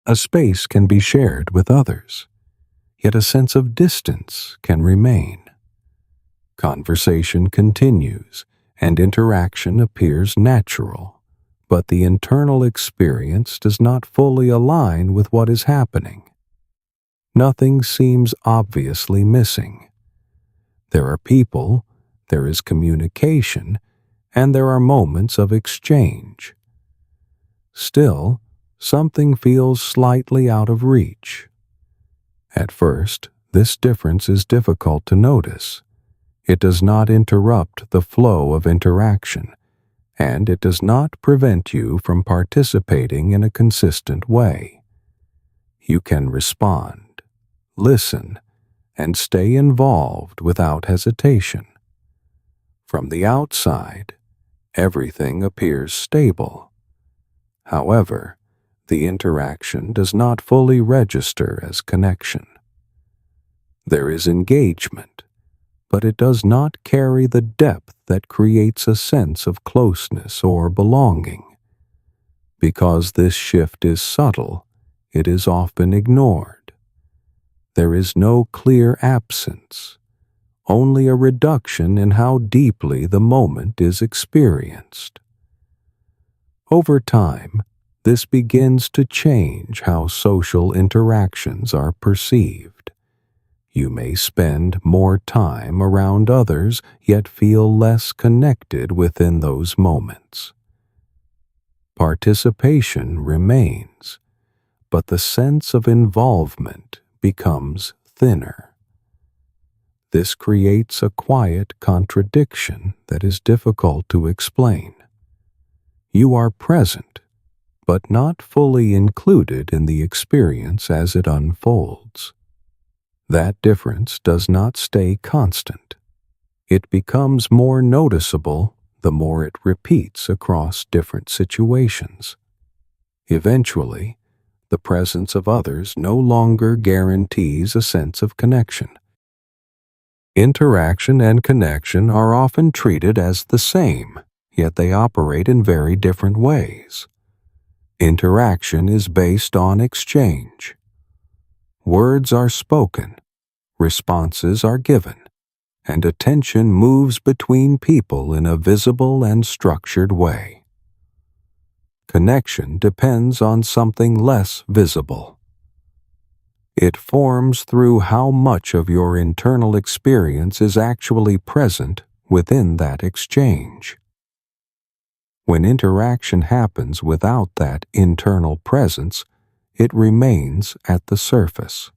A space can be shared with others, yet a sense of distance can remain. Conversation continues, and interaction appears natural, but the internal experience does not fully align with what is happening. Nothing seems obviously missing. There are people, there is communication, and there are moments of exchange. Still, something feels slightly out of reach. At first, this difference is difficult to notice. It does not interrupt the flow of interaction, and it does not prevent you from participating in a consistent way. You can respond, listen, and stay involved without hesitation. From the outside, everything appears stable. However, the interaction does not fully register as connection. There is engagement, but it does not carry the depth that creates a sense of closeness or belonging. Because this shift is subtle, it is often ignored. There is no clear absence, only a reduction in how deeply the moment is experienced. Over time, this begins to change how social interactions are perceived. You may spend more time around others, yet feel less connected within those moments. Participation remains, but the sense of involvement becomes thinner. This creates a quiet contradiction that is difficult to explain. You are present, but not fully included in the experience as it unfolds. That difference does not stay constant. It becomes more noticeable the more it repeats across different situations. Eventually, the presence of others no longer guarantees a sense of connection. Interaction and connection are often treated as the same, yet they operate in very different ways. Interaction is based on exchange. Words are spoken, responses are given, and attention moves between people in a visible and structured way. Connection depends on something less visible. It forms through how much of your internal experience is actually present within that exchange. When interaction happens without that internal presence, it remains at the surface.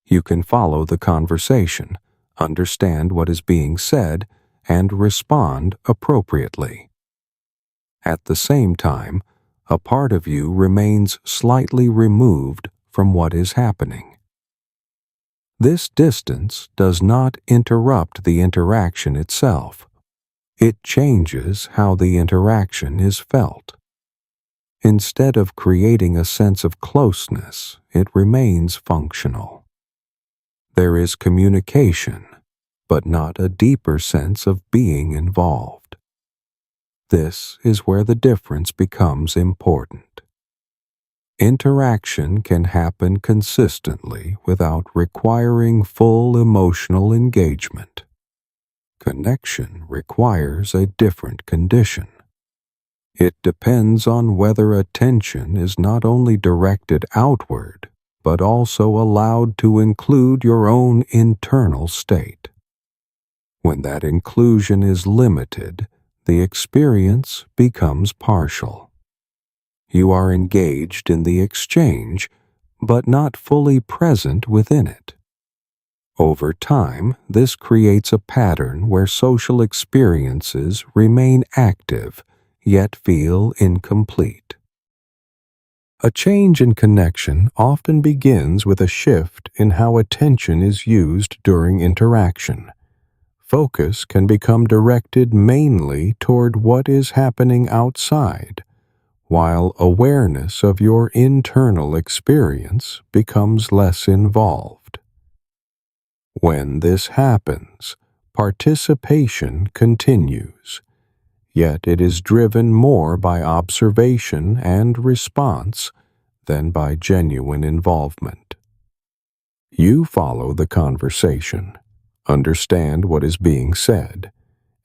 You can follow the conversation, understand what is being said, and respond appropriately. At the same time, a part of you remains slightly removed from what is happening. This distance does not interrupt the interaction itself. It changes how the interaction is felt. Instead of creating a sense of closeness, it remains functional. There is communication, but not a deeper sense of being involved. This is where the difference becomes important. Interaction can happen consistently without requiring full emotional engagement. Connection requires a different condition. It depends on whether attention is not only directed outward, but also allowed to include your own internal state. When that inclusion is limited, the experience becomes partial. You are engaged in the exchange, but not fully present within it. Over time, this creates a pattern where social experiences remain active, yet feel incomplete. A change in connection often begins with a shift in how attention is used during interaction. Focus can become directed mainly toward what is happening outside, while awareness of your internal experience becomes less involved. When this happens, participation continues, yet it is driven more by observation and response than by genuine involvement. You follow the conversation, understand what is being said,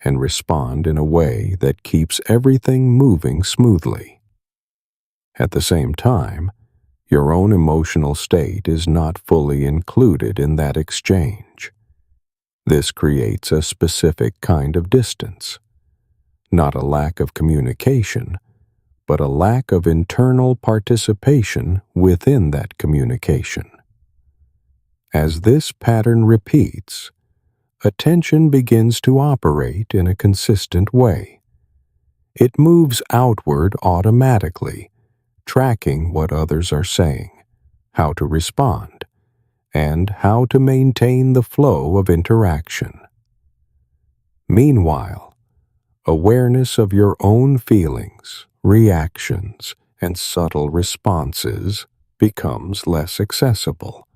and respond in a way that keeps everything moving smoothly. At the same time, your own emotional state is not fully included in that exchange. This creates a specific kind of distance, not a lack of communication, but a lack of internal participation within that communication. As this pattern repeats, attention begins to operate in a consistent way. It moves outward automatically, tracking what others are saying, how to respond, and how to maintain the flow of interaction. Meanwhile, awareness of your own feelings, reactions, and subtle responses becomes less accessible.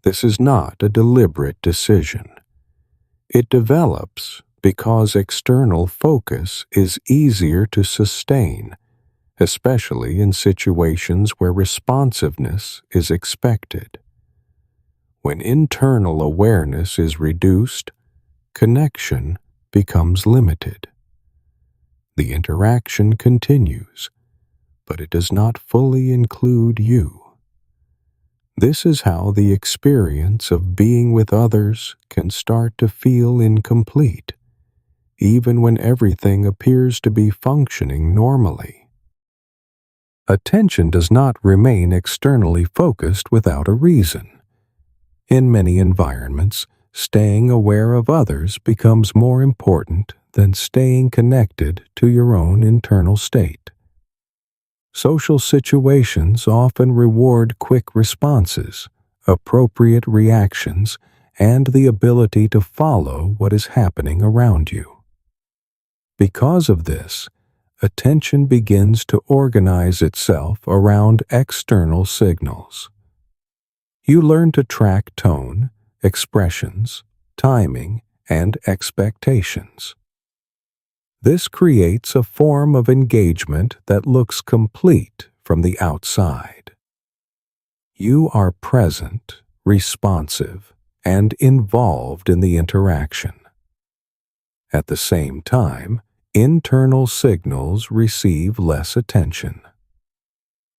This is not a deliberate decision. It develops because external focus is easier to sustain, especially in situations where responsiveness is expected. When internal awareness is reduced, connection becomes limited. The interaction continues, but it does not fully include you. This is how the experience of being with others can start to feel incomplete, even when everything appears to be functioning normally. Attention does not remain externally focused without a reason. In many environments, staying aware of others becomes more important than staying connected to your own internal state. Social situations often reward quick responses, appropriate reactions, and the ability to follow what is happening around you. Because of this, attention begins to organize itself around external signals. You learn to track tone, expressions, timing, and expectations. This creates a form of engagement that looks complete from the outside. You are present, responsive, and involved in the interaction. At the same time, internal signals receive less attention.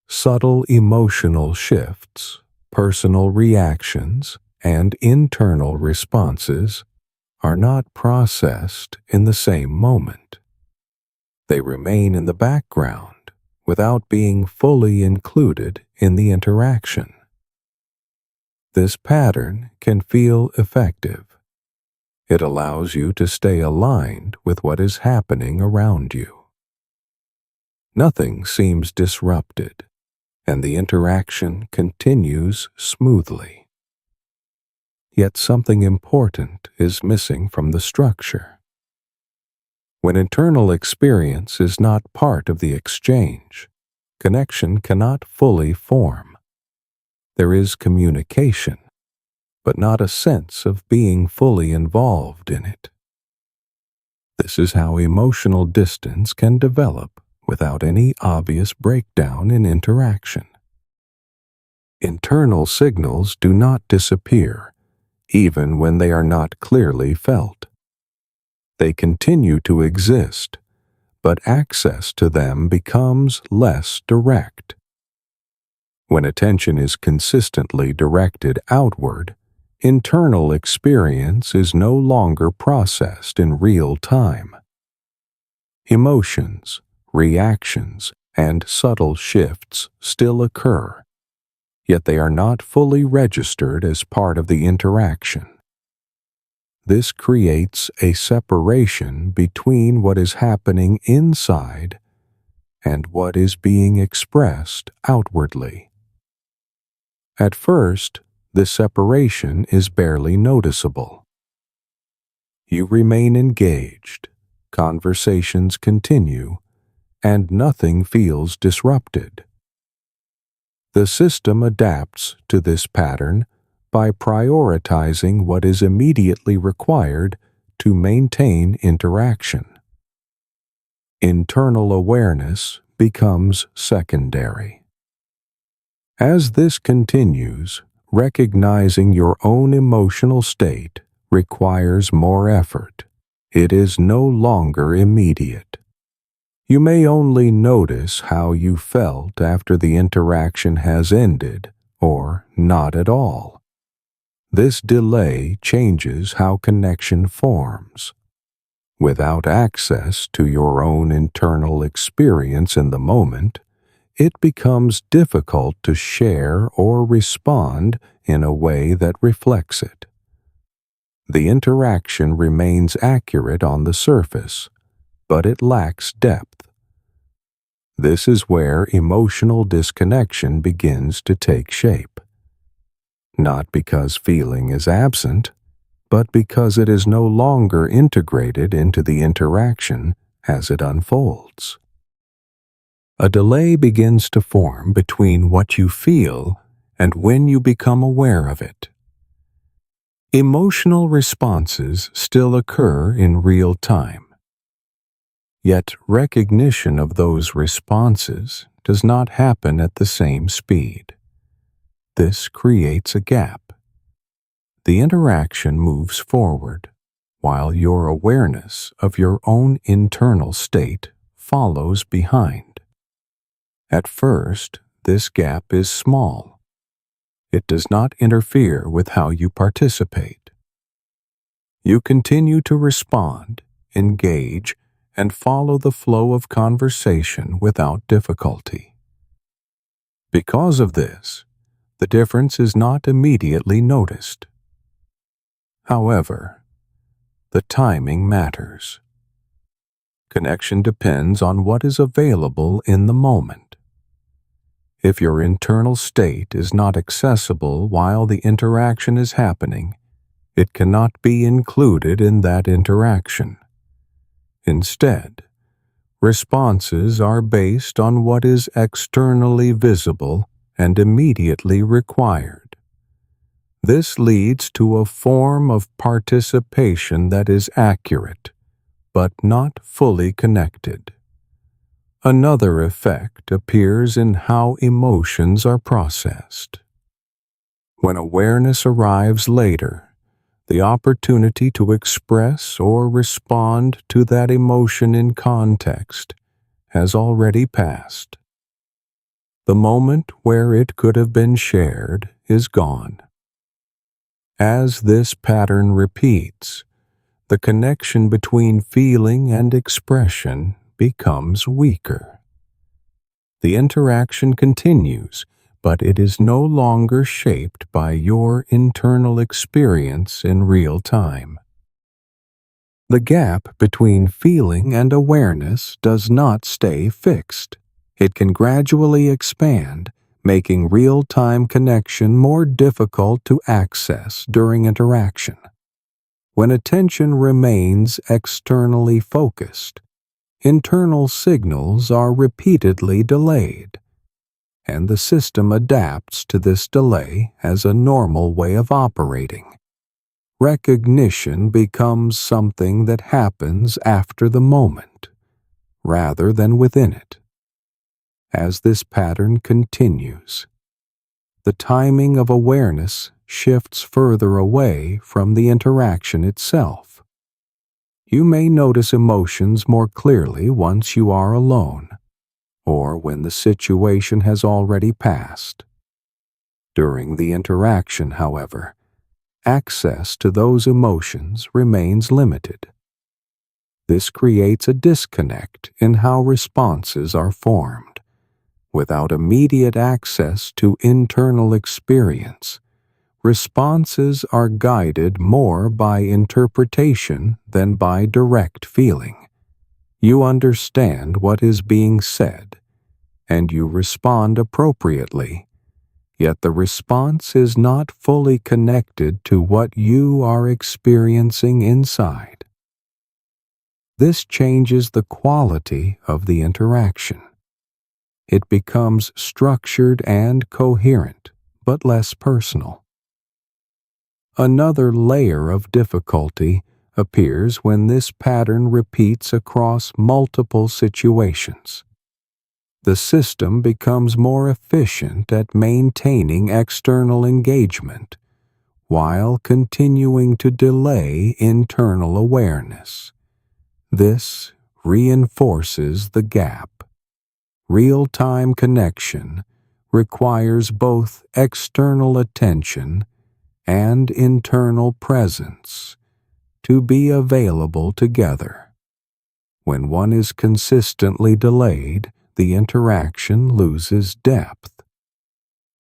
Subtle emotional shifts, personal reactions, and internal responses are not processed in the same moment. They remain in the background without being fully included in the interaction. This pattern can feel effective. It allows you to stay aligned with what is happening around you. Nothing seems disrupted, and the interaction continues smoothly. Yet something important is missing from the structure. When internal experience is not part of the exchange, connection cannot fully form. There is communication, but not a sense of being fully involved in it. This is how emotional distance can develop without any obvious breakdown in interaction. Internal signals do not disappear, even when they are not clearly felt. They continue to exist, but access to them becomes less direct. When attention is consistently directed outward, internal experience is no longer processed in real time. Emotions, reactions, and subtle shifts still occur, yet they are not fully registered as part of the interaction. This creates a separation between what is happening inside and what is being expressed outwardly. At first, this separation is barely noticeable. You remain engaged, conversations continue, and nothing feels disrupted. The system adapts to this pattern by prioritizing what is immediately required to maintain interaction. Internal awareness becomes secondary. As this continues, recognizing your own emotional state requires more effort. It is no longer immediate. You may only notice how you felt after the interaction has ended, or not at all. This delay changes how connection forms. Without access to your own internal experience in the moment, it becomes difficult to share or respond in a way that reflects it. The interaction remains accurate on the surface, but it lacks depth. This is where emotional disconnection begins to take shape. Not because feeling is absent, but because it is no longer integrated into the interaction as it unfolds. A delay begins to form between what you feel and when you become aware of it. Emotional responses still occur in real time. Yet recognition of those responses does not happen at the same speed. This creates a gap. The interaction moves forward, while your awareness of your own internal state follows behind. At first, this gap is small. It does not interfere with how you participate. You continue to respond, engage, and follow the flow of conversation without difficulty. Because of this, the difference is not immediately noticed. However, the timing matters. Connection depends on what is available in the moment. If your internal state is not accessible while the interaction is happening, it cannot be included in that interaction. Instead, responses are based on what is externally visible and immediately required. This leads to a form of participation that is accurate, but not fully connected. Another effect appears in how emotions are processed. When awareness arrives later, the opportunity to express or respond to that emotion in context has already passed. The moment where it could have been shared is gone. As this pattern repeats, the connection between feeling and expression becomes weaker. The interaction continues, but it is no longer shaped by your internal experience in real time. The gap between feeling and awareness does not stay fixed. It can gradually expand, making real-time connection more difficult to access during interaction. When attention remains externally focused, internal signals are repeatedly delayed, and the system adapts to this delay as a normal way of operating. Recognition becomes something that happens after the moment, rather than within it. As this pattern continues, the timing of awareness shifts further away from the interaction itself. You may notice emotions more clearly once you are alone, or when the situation has already passed. During the interaction, however, access to those emotions remains limited. This creates a disconnect in how responses are formed. Without immediate access to internal experience, responses are guided more by interpretation than by direct feeling. You understand what is being said, and you respond appropriately, yet the response is not fully connected to what you are experiencing inside. This changes the quality of the interaction. It becomes structured and coherent, but less personal. Another layer of difficulty appears when this pattern repeats across multiple situations. the system becomes more efficient at maintaining external engagement while continuing to delay internal awareness. This reinforces the gap. Real-time connection requires both external attention and internal presence to be available together. When one is consistently delayed, the interaction loses depth.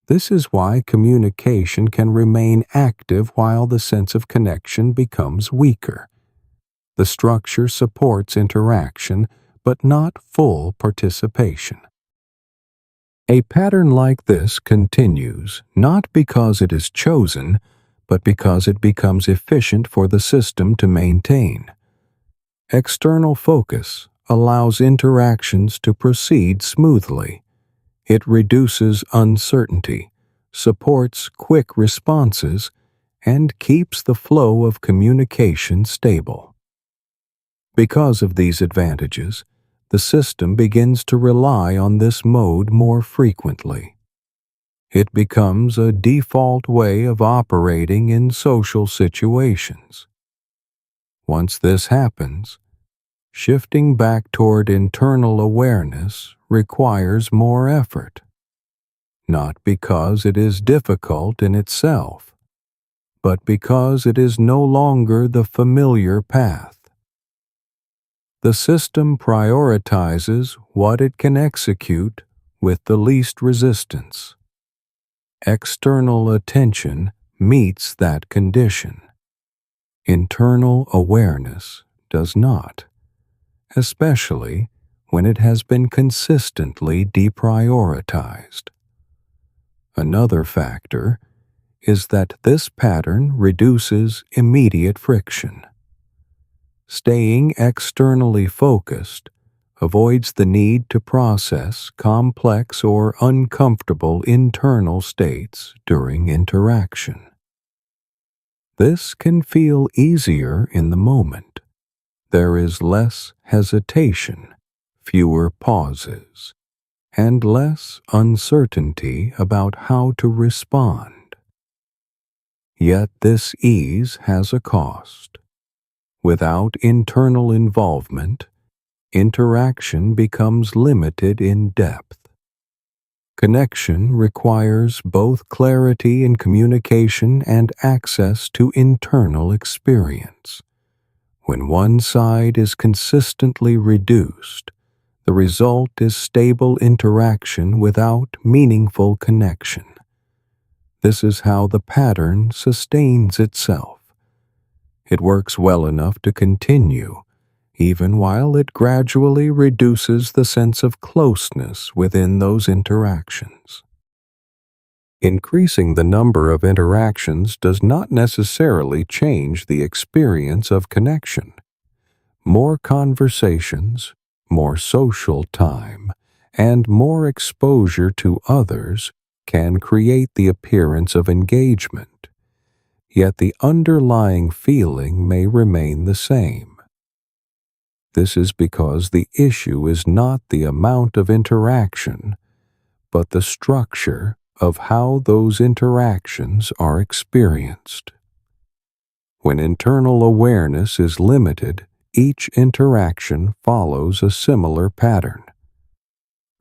This is why communication can remain active while the sense of connection becomes weaker. The structure supports interaction, but not full participation. A pattern like this continues not because it is chosen, but because it becomes efficient for the system to maintain. External focus allows interactions to proceed smoothly. It reduces uncertainty, supports quick responses, and keeps the flow of communication stable. Because of these advantages, the system begins to rely on this mode more frequently. It becomes a default way of operating in social situations. Once this happens, shifting back toward internal awareness requires more effort, not because it is difficult in itself, but because it is no longer the familiar path. The system prioritizes what it can execute with the least resistance. External attention meets that condition. Internal awareness does not, especially when it has been consistently deprioritized. Another factor is that this pattern reduces immediate friction. Staying externally focused avoids the need to process complex or uncomfortable internal states during interaction. This can feel easier in the moment. There is less hesitation, fewer pauses, and less uncertainty about how to respond. Yet this ease has a cost. Without internal involvement, interaction becomes limited in depth. Connection requires both clarity in communication and access to internal experience. When one side is consistently reduced, the result is stable interaction without meaningful connection. This is how the pattern sustains itself. It works well enough to continue, even while it gradually reduces the sense of closeness within those interactions. Increasing the number of interactions does not necessarily change the experience of connection. More conversations, more social time, and more exposure to others can create the appearance of engagement. Yet the underlying feeling may remain the same. This is because the issue is not the amount of interaction, but the structure of how those interactions are experienced. When internal awareness is limited, each interaction follows a similar pattern.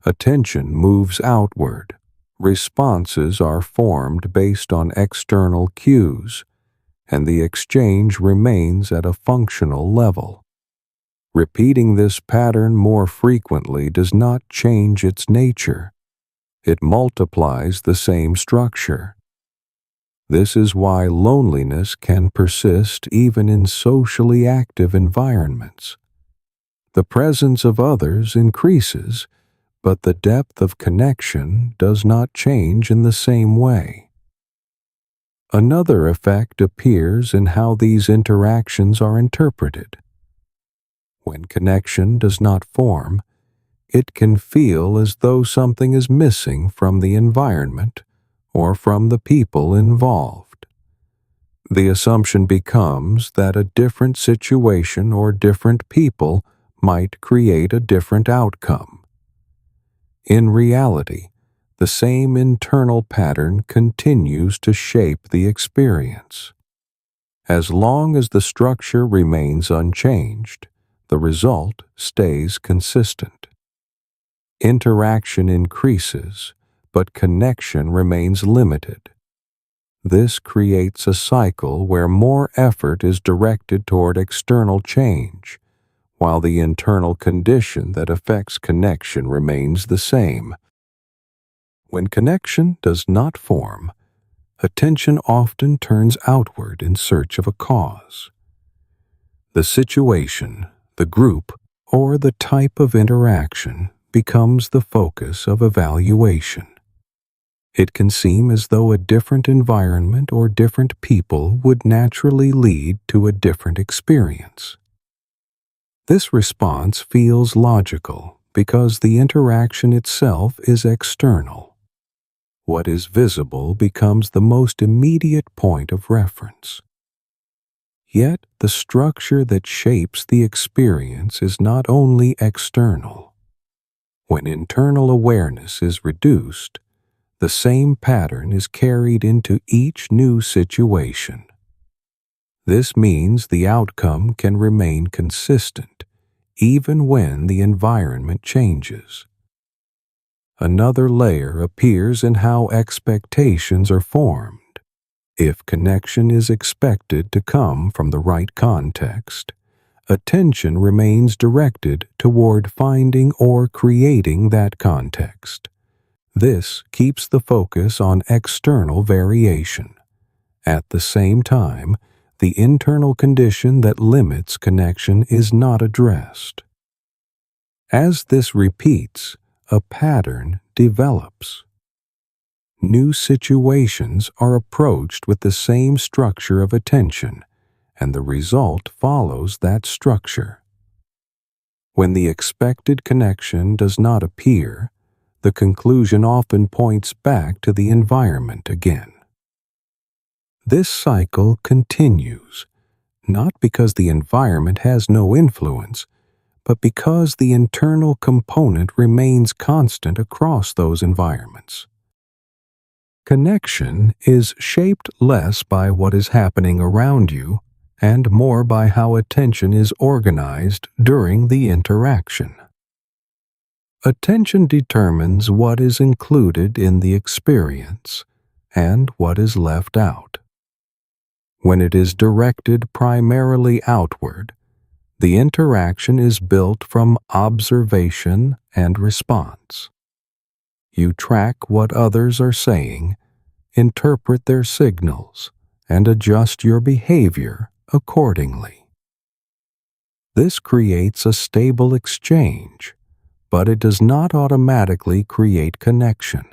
Attention moves outward. Responses are formed based on external cues, and the exchange remains at a functional level. Repeating this pattern more frequently does not change its nature. It multiplies the same structure. This is why loneliness can persist even in socially active environments. The presence of others increases, but the depth of connection does not change in the same way. Another effect appears in how these interactions are interpreted. When connection does not form, it can feel as though something is missing from the environment or from the people involved. The assumption becomes that a different situation or different people might create a different outcome. In reality, the same internal pattern continues to shape the experience. As long as the structure remains unchanged, the result stays consistent. Interaction increases, but connection remains limited. This creates a cycle where more effort is directed toward external change, while the internal condition that affects connection remains the same. When connection does not form, attention often turns outward in search of a cause. The situation, the group, or the type of interaction becomes the focus of evaluation. It can seem as though a different environment or different people would naturally lead to a different experience. This response feels logical because the interaction itself is external. What is visible becomes the most immediate point of reference. Yet the structure that shapes the experience is not only external. When internal awareness is reduced, the same pattern is carried into each new situation. This means the outcome can remain consistent, even when the environment changes. Another layer appears in how expectations are formed. If connection is expected to come from the right context, attention remains directed toward finding or creating that context. This keeps the focus on external variation. At the same time, the internal condition that limits connection is not addressed. As this repeats, a pattern develops. New situations are approached with the same structure of attention, and the result follows that structure. When the expected connection does not appear, the conclusion often points back to the environment again. This cycle continues, not because the environment has no influence, but because the internal component remains constant across those environments. Connection is shaped less by what is happening around you and more by how attention is organized during the interaction. Attention determines what is included in the experience and what is left out. When it is directed primarily outward, the interaction is built from observation and response. You track what others are saying, interpret their signals, and adjust your behavior accordingly. This creates a stable exchange, but it does not automatically create connection.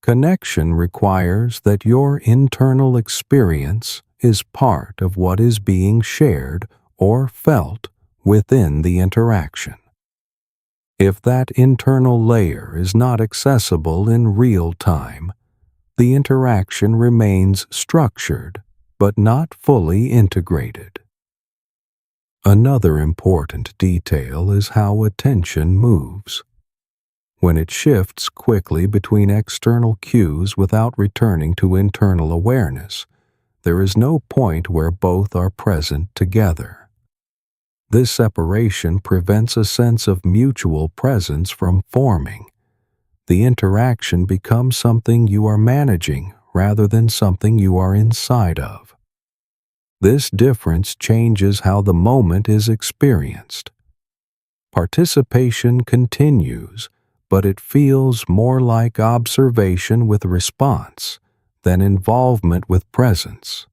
Connection requires that your internal experience is part of what is being shared or felt within the interaction. If that internal layer is not accessible in real time, the interaction remains structured but not fully integrated. Another important detail is how attention moves. When it shifts quickly between external cues without returning to internal awareness, there is no point where both are present together. This separation prevents a sense of mutual presence from forming. The interaction becomes something you are managing rather than something you are inside of. This difference changes how the moment is experienced. Participation continues, but it feels more like observation with response than involvement with presence.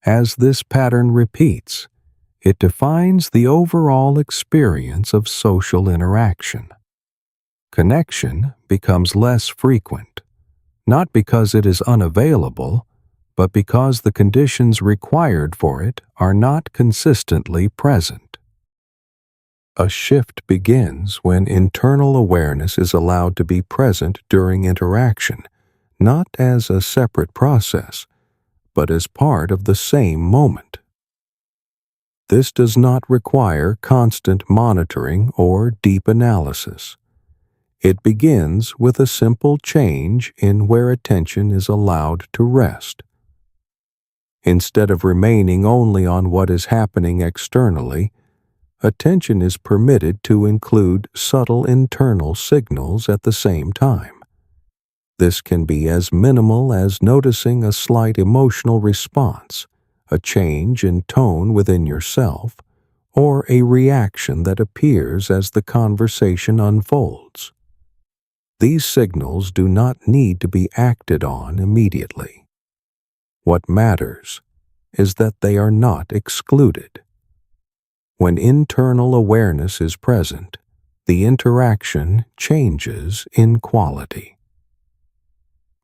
As this pattern repeats, it defines the overall experience of social interaction. Connection becomes less frequent, not because it is unavailable, but because the conditions required for it are not consistently present. A shift begins when internal awareness is allowed to be present during interaction, not as a separate process, but as part of the same moment. This does not require constant monitoring or deep analysis. It begins with a simple change in where attention is allowed to rest. Instead of remaining only on what is happening externally, attention is permitted to include subtle internal signals at the same time. This can be as minimal as noticing a slight emotional response, a change in tone within yourself, or a reaction that appears as the conversation unfolds. These signals do not need to be acted on immediately. What matters is that they are not excluded. When internal awareness is present, the interaction changes in quality.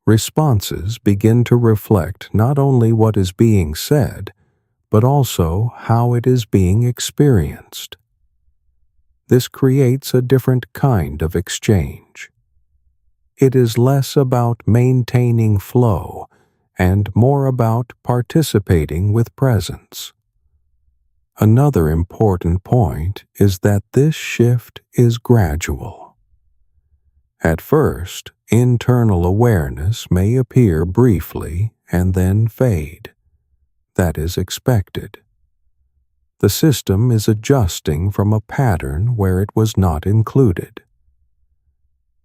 Responses begin to reflect not only what is being said, but also how it is being experienced. This creates a different kind of exchange. It is less about maintaining flow and more about participating with presence. Another important point is that this shift is gradual. At first, internal awareness may appear briefly and then fade. That is expected. The system is adjusting from a pattern where it was not included.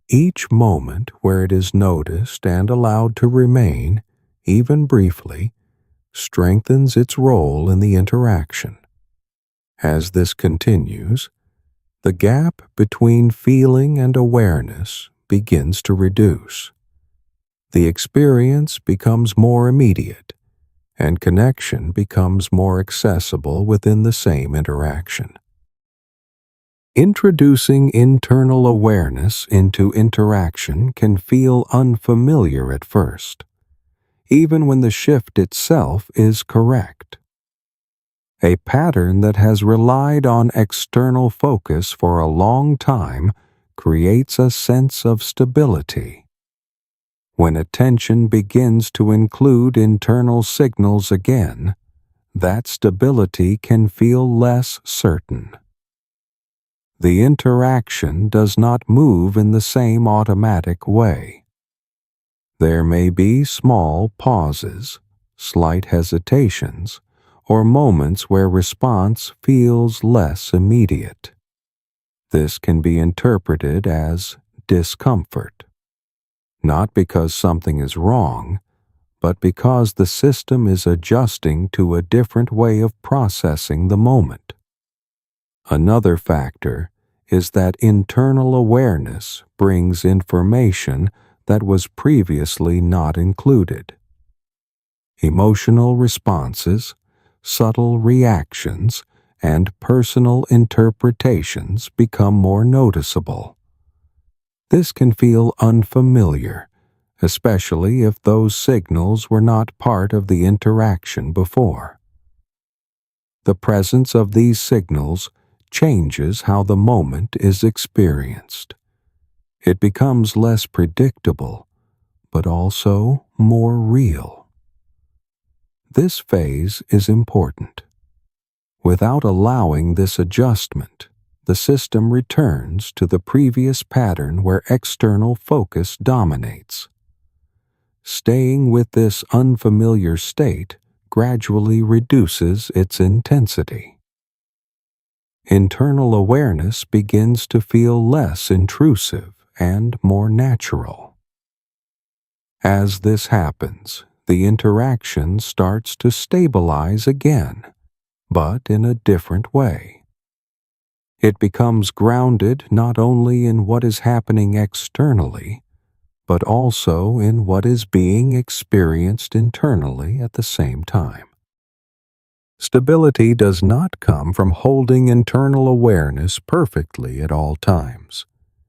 Each moment where it is noticed and allowed to remain, even briefly, strengthens its role in the interaction. As this continues, the gap between feeling and awareness begins to reduce. The experience becomes more immediate, and connection becomes more accessible within the same interaction. Introducing internal awareness into interaction can feel unfamiliar at first, even when the shift itself is correct. A pattern that has relied on external focus for a long time creates a sense of stability. When attention begins to include internal signals again, that stability can feel less certain. The interaction does not move in the same automatic way. There may be small pauses, slight hesitations, or moments where response feels less immediate. This can be interpreted as discomfort, not because something is wrong, but because the system is adjusting to a different way of processing the moment. Another factor is that internal awareness brings information that was previously not included. Emotional responses, subtle reactions, and personal interpretations become more noticeable. This can feel unfamiliar, especially if those signals were not part of the interaction before. The presence of these signals changes how the moment is experienced. It becomes less predictable, but also more real. This phase is important. Without allowing this adjustment, the system returns to the previous pattern where external focus dominates. Staying with this unfamiliar state gradually reduces its intensity. Internal awareness begins to feel less intrusive and more natural. As this happens, the interaction starts to stabilize again, but in a different way. It becomes grounded not only in what is happening externally, but also in what is being experienced internally at the same time. Stability does not come from holding internal awareness perfectly at all times.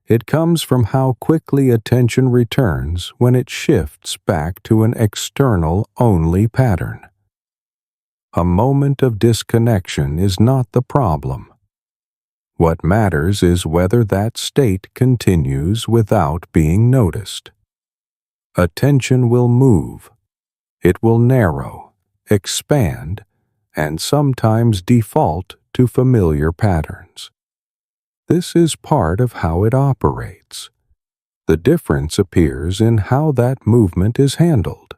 It comes from how quickly attention returns when it shifts back to an external-only pattern. A moment of disconnection is not the problem. What matters is whether that state continues without being noticed. Attention will move. It will narrow, expand, and sometimes default to familiar patterns. This is part of how it operates, The difference appears in how that movement is handled.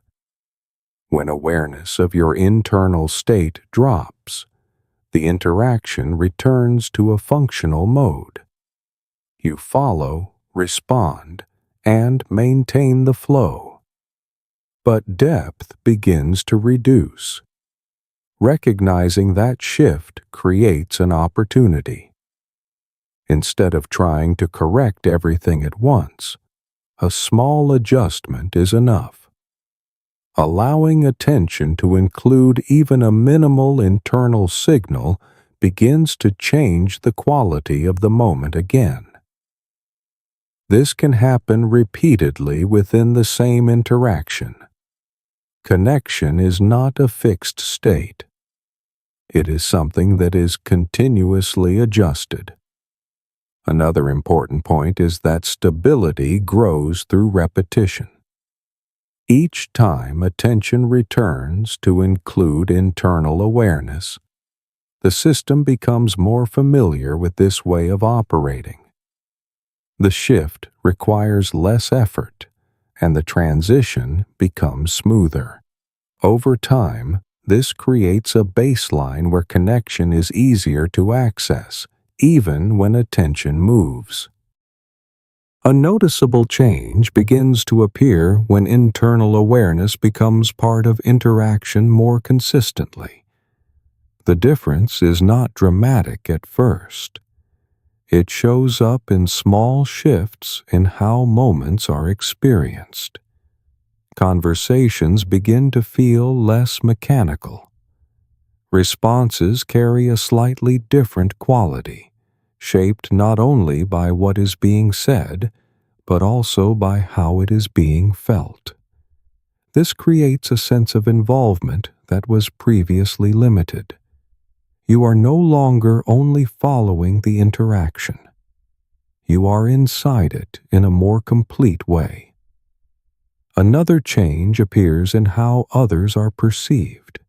When awareness of your internal state drops, the interaction returns to a functional mode. You follow, respond, and maintain the flow. But depth begins to reduce. Recognizing that shift creates an opportunity. Instead of trying to correct everything at once, a small adjustment is enough. Allowing attention to include even a minimal internal signal begins to change the quality of the moment again. This can happen repeatedly within the same interaction. Connection is not a fixed state. It is something that is continuously adjusted. Another important point is that stability grows through repetition. Each time attention returns to include internal awareness, the system becomes more familiar with this way of operating. The shift requires less effort, and the transition becomes smoother. Over time, this creates a baseline where connection is easier to access, even when attention moves. A noticeable change begins to appear when internal awareness becomes part of interaction more consistently. The difference is not dramatic at first. It shows up in small shifts in how moments are experienced. Conversations begin to feel less mechanical. Responses carry a slightly different quality, shaped not only by what is being said, but also by how it is being felt. This creates a sense of involvement that was previously limited. You are no longer only following the interaction. You are inside it in a more complete way. Another change appears in how others are perceived.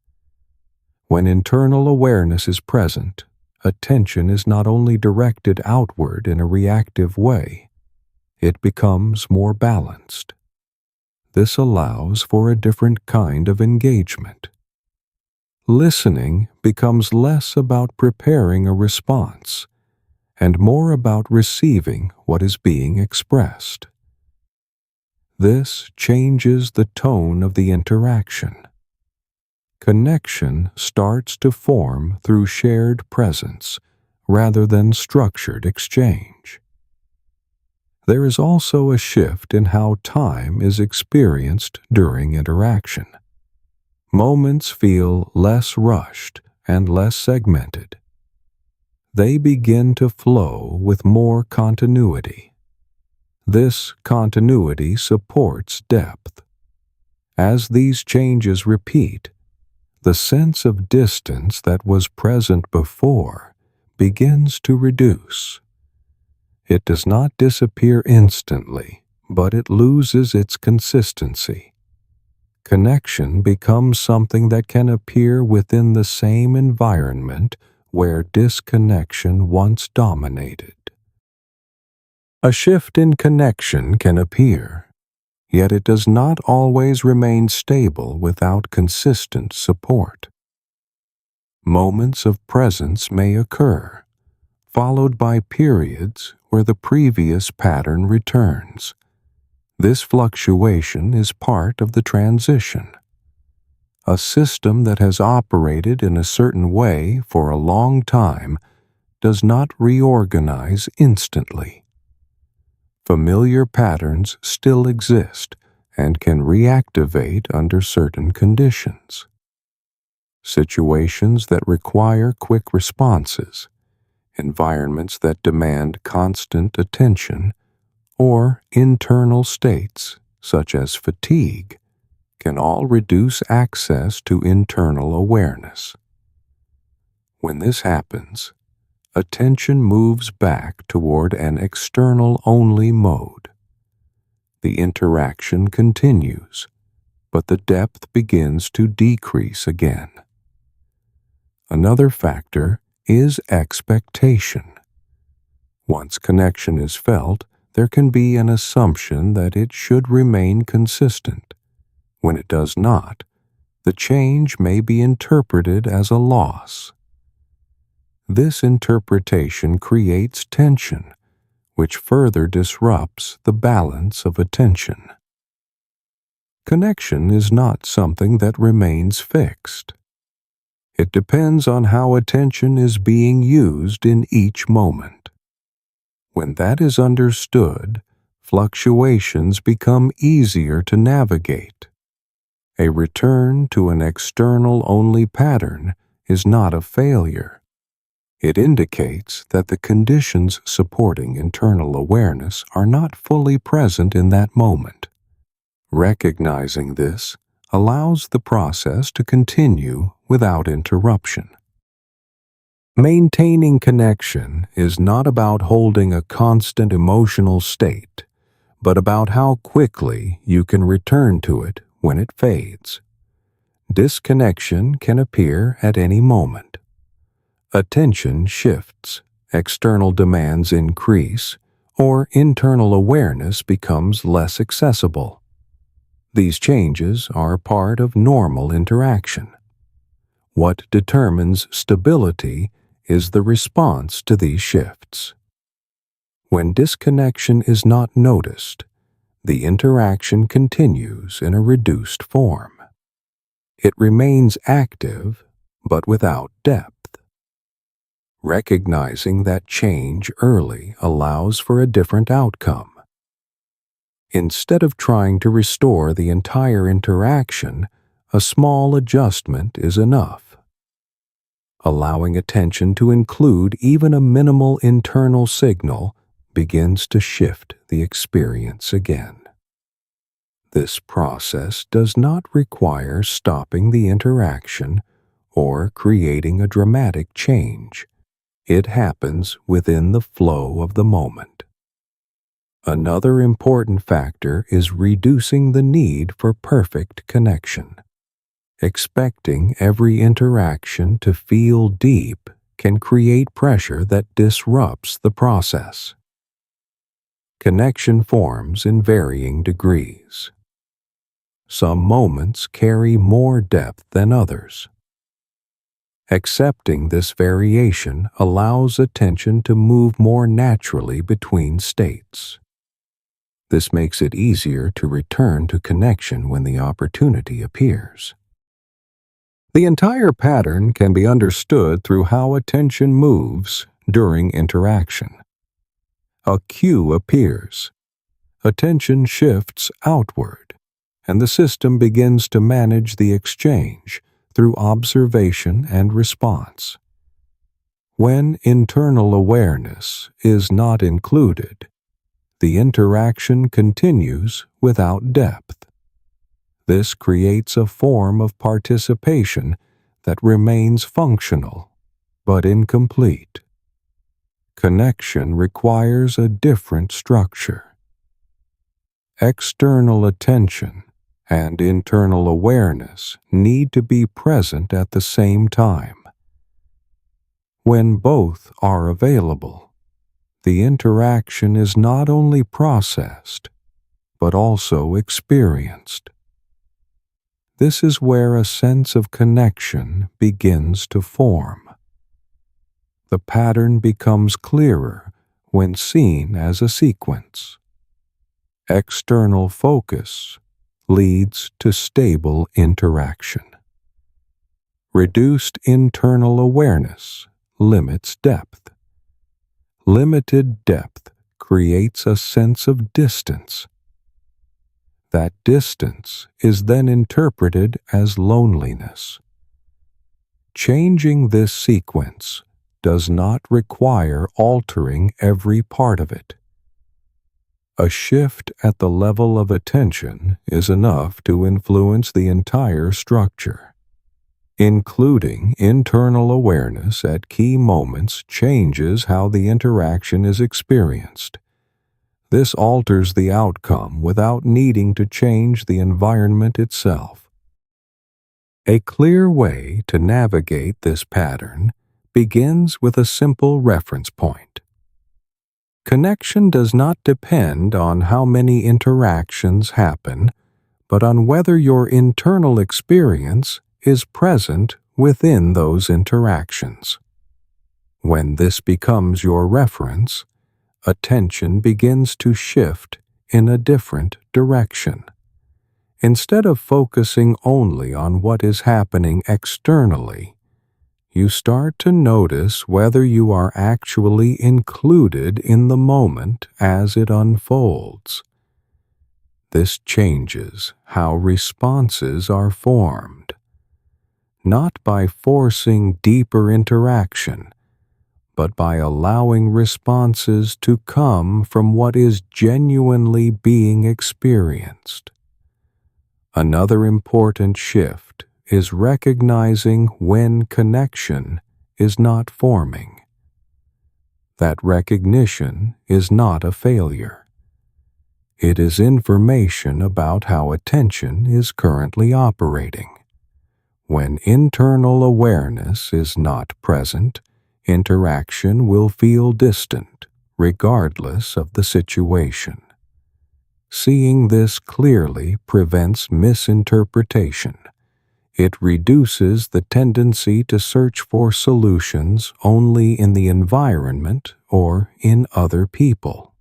When internal awareness is present, attention is not only directed outward in a reactive way, it becomes more balanced. This allows for a different kind of engagement. Listening becomes less about preparing a response and more about receiving what is being expressed. This changes the tone of the interaction. Connection starts to form through shared presence rather than structured exchange. There is also a shift in how time is experienced during interaction. Moments feel less rushed and less segmented. They begin to flow with more continuity. This continuity supports depth. As these changes repeat, the sense of distance that was present before begins to reduce. It does not disappear instantly, but it loses its consistency. Connection becomes something that can appear within the same environment where disconnection once dominated. A shift in connection can appear, yet it does not always remain stable without consistent support. Moments of presence may occur, followed by periods where the previous pattern returns. This fluctuation is part of the transition. A system that has operated in a certain way for a long time does not reorganize instantly. Familiar patterns still exist and can reactivate under certain conditions. Situations that require quick responses, environments that demand constant attention, or internal states, such as fatigue, can all reduce access to internal awareness. When this happens, attention moves back toward an external-only mode. The interaction continues, but the depth begins to decrease again. Another factor is expectation. Once connection is felt, there can be an assumption that it should remain consistent. When it does not, the change may be interpreted as a loss. This interpretation creates tension, which further disrupts the balance of attention. Connection is not something that remains fixed. It depends on how attention is being used in each moment. When that is understood, fluctuations become easier to navigate. A return to an external-only pattern is not a failure. It indicates that the conditions supporting internal awareness are not fully present in that moment. Recognizing this allows the process to continue without interruption. Maintaining connection is not about holding a constant emotional state, but about how quickly you can return to it when it fades. Disconnection can appear at any moment. Attention shifts, external demands increase, or internal awareness becomes less accessible. These changes are part of normal interaction. What determines stability is the response to these shifts. When disconnection is not noticed, the interaction continues in a reduced form. It remains active, but without depth. Recognizing that change early allows for a different outcome. Instead of trying to restore the entire interaction, a small adjustment is enough. Allowing attention to include even a minimal internal signal begins to shift the experience again. This process does not require stopping the interaction or creating a dramatic change. It happens within the flow of the moment. Another important factor is reducing the need for perfect connection. Expecting every interaction to feel deep can create pressure that disrupts the process. Connection forms in varying degrees. Some moments carry more depth than others. Accepting this variation allows attention to move more naturally between states. This makes it easier to return to connection when the opportunity appears. The entire pattern can be understood through how attention moves during interaction. A cue appears. Attention shifts outward, and the system begins to manage the exchange through observation and response. When internal awareness is not included, the interaction continues without depth. This creates a form of participation that remains functional but incomplete. Connection requires a different structure. External attention and internal awareness need to be present at the same time. When both are available, the interaction is not only processed, but also experienced. This is where a sense of connection begins to form. The pattern becomes clearer when seen as a sequence. External focus leads to stable interaction. Reduced internal awareness limits depth. Limited depth creates a sense of distance. That distance is then interpreted as loneliness. Changing this sequence does not require altering every part of it. A shift at the level of attention is enough to influence the entire structure. Including internal awareness at key moments changes how the interaction is experienced. This alters the outcome without needing to change the environment itself. A clear way to navigate this pattern begins with a simple reference point. Connection does not depend on how many interactions happen, but on whether your internal experience is present within those interactions. When this becomes your reference, attention begins to shift in a different direction. Instead of focusing only on what is happening externally, you start to notice whether you are actually included in the moment as it unfolds. This changes how responses are formed, not by forcing deeper interaction, but by allowing responses to come from what is genuinely being experienced. Another important shift is recognizing when connection is not forming. That recognition is not a failure. It is information about how attention is currently operating. When internal awareness is not present, interaction will feel distant, regardless of the situation. Seeing this clearly prevents misinterpretation. It reduces the tendency to search for solutions only in the environment or in other people.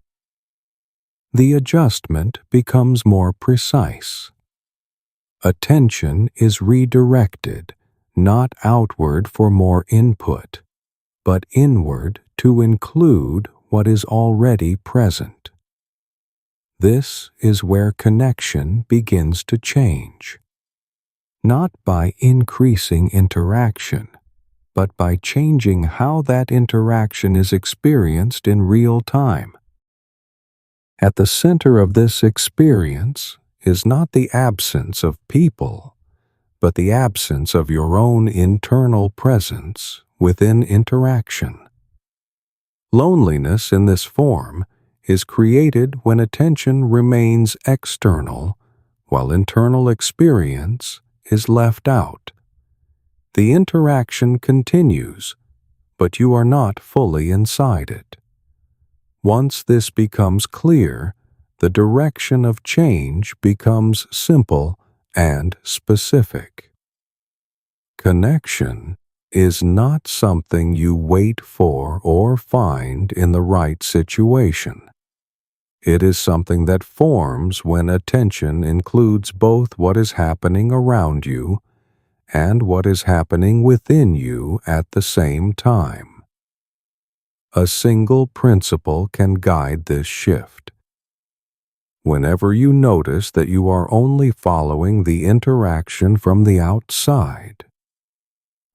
The adjustment becomes more precise. Attention is redirected, not outward for more input, but inward to include what is already present. This is where connection begins to change, not by increasing interaction, but by changing how that interaction is experienced in real time. At the center of this experience is not the absence of people, but the absence of your own internal presence within interaction. Loneliness in this form is created when attention remains external while internal experience is left out. The interaction continues, but you are not fully inside it. Once this becomes clear, the direction of change becomes simple and specific. Connection is not something you wait for or find in the right situation. It is something that forms when attention includes both what is happening around you and what is happening within you at the same time. A single principle can guide this shift. Whenever you notice that you are only following the interaction from the outside,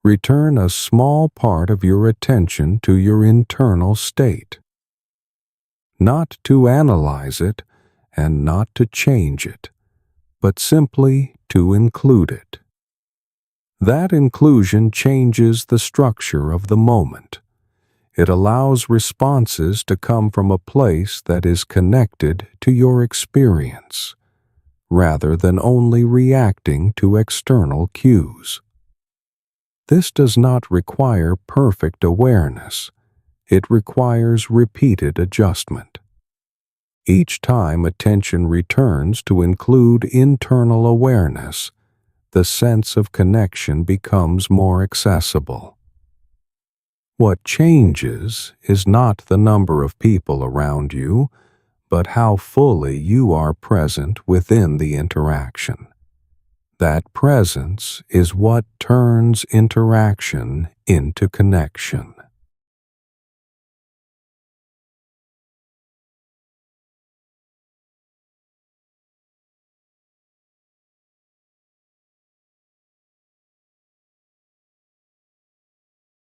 return a small part of your attention to your internal state. Not to analyze it and not to change it, but simply to include it. That inclusion changes the structure of the moment. It allows responses to come from a place that is connected to your experience, rather than only reacting to external cues. This does not require perfect awareness. It requires repeated adjustment. Each time attention returns to include internal awareness, the sense of connection becomes more accessible. What changes is not the number of people around you, but how fully you are present within the interaction. That presence is what turns interaction into connection.